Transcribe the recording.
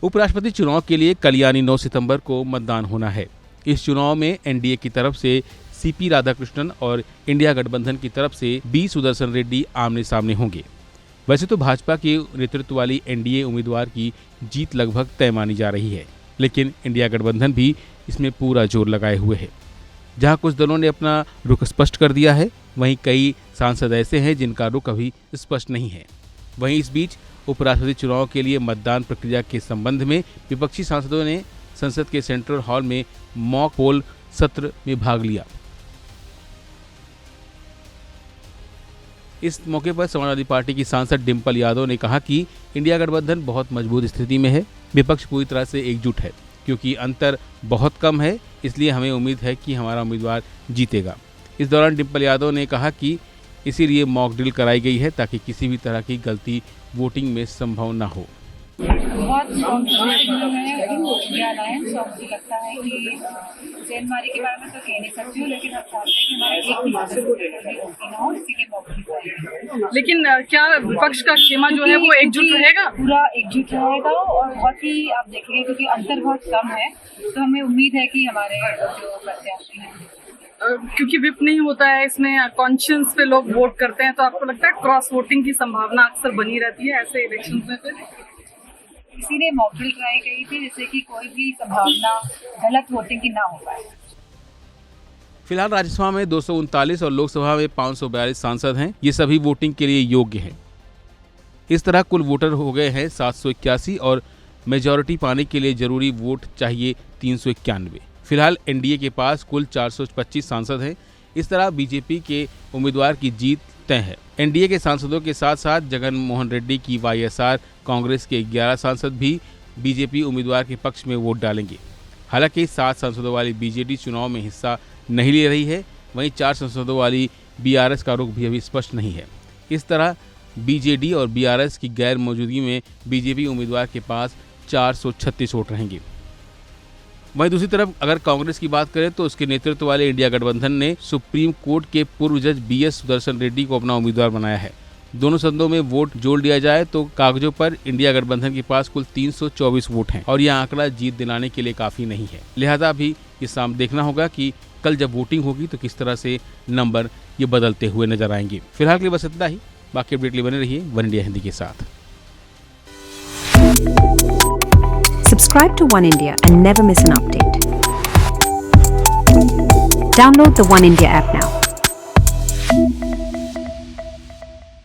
उपराष्ट्रपति चुनाव के लिए कल यानी 9 सितंबर को मतदान होना है। इस चुनाव में एनडीए की तरफ से सीपी राधाकृष्णन और इंडिया गठबंधन की तरफ से बी सुदर्शन रेड्डी आमने सामने होंगे। वैसे तो भाजपा के नेतृत्व वाली एनडीए उम्मीदवार की जीत लगभग तय मानी जा रही है, लेकिन इंडिया गठबंधन भी इसमें पूरा जोर लगाए हुए है। जहां कुछ दलों ने अपना रुख स्पष्ट कर दिया है, वहीं कई सांसद ऐसे हैं जिनका रुख अभी स्पष्ट नहीं है। वहीं इस बीच उपराष्ट्रपति चुनाव के लिए मतदान प्रक्रिया के संबंध में विपक्षी सांसदों ने संसद के सेंट्रल हॉल में मॉक पोल सत्र में भाग लिया। इस मौके पर समाजवादी पार्टी की सांसद डिंपल यादव ने कहा कि इंडिया गठबंधन बहुत मजबूत स्थिति में है। विपक्ष पूरी तरह से एकजुट है, क्योंकि अंतर बहुत कम है, इसलिए हमें उम्मीद है कि हमारा उम्मीदवार जीतेगा। इस दौरान डिंपल यादव ने कहा कि इसीलिए मॉक ड्रिल कराई गई है ताकि किसी भी तरह की गलती वोटिंग में संभव न हो। बहुत अलायंस और मुझे लगता है कि चैनमारी के बारे में तो कह नहीं सकती हूँ, लेकिन आप चाहते हैं कि हमारा एक लेकिन क्या विपक्ष का खेमा जो है वो एकजुट रहेगा? पूरा एकजुट रहेगा और बहुत ही आप देखेंगे क्योंकि अंतर बहुत कम है, तो हमें उम्मीद है कि हमारे जो प्रत्याशी हैं, क्योंकि विप नहीं होता है, इसमें कॉन्शियंस पे लोग वोट करते हैं, तो आपको लगता है क्रॉस वोटिंग की संभावना अक्सर बनी रहती है ऐसे इलेक्शन में? फिर इसीलिए मॉक ड्रिल कराई गई थी जिससे कि कोई भी संभावना गलत वोटिंग की ना हो पाए। फिलहाल राज्यसभा में 239 और लोकसभा में 542 सांसद हैं। ये सभी वोटिंग के लिए योग्य हैं। इस तरह कुल वोटर हो गए हैं 781 और मेजॉरिटी पाने के लिए जरूरी वोट चाहिए 391। फिलहाल एनडीए के पास कुल 425 सांसद हैं। इस तरह बीजेपी के उम्मीदवार की जीत तय है। एनडीए के सांसदों के साथ साथ जगन मोहन रेड्डी की वाईएसआर कांग्रेस के 11 सांसद भी बीजेपी उम्मीदवार के पक्ष में वोट डालेंगे। हालांकि 7 सांसदों वाली बीजेडी चुनाव में हिस्सा नहीं ले रही है, वहीं 4 सांसदों वाली बीआरएस का रुख भी अभी स्पष्ट नहीं है। इस तरह बीजेडी और बीआरएस की गैर मौजूदगी में बीजेपी उम्मीदवार के पास 436 वोट रहेंगे। वहीं दूसरी तरफ अगर कांग्रेस की बात करें तो उसके नेतृत्व वाले इंडिया गठबंधन ने सुप्रीम कोर्ट के पूर्व जज बीएस सुदर्शन रेड्डी को अपना उम्मीदवार बनाया है। दोनों सदनों में वोट जोड़ लिया जाए तो कागजों पर इंडिया गठबंधन के पास कुल 324 वोट हैं और यह आंकड़ा जीत दिलाने के लिए काफी नहीं है। लिहाजा भी ये सामने देखना होगा कि कल जब वोटिंग होगी तो किस तरह से नंबर ये बदलते हुए नजर आएंगे। फिलहाल के लिए बस इतना ही। बाकी अपडेट के लिए बने रहिए वन इंडिया हिंदी के साथ। Subscribe to One India and never miss an update. Download the One India app now.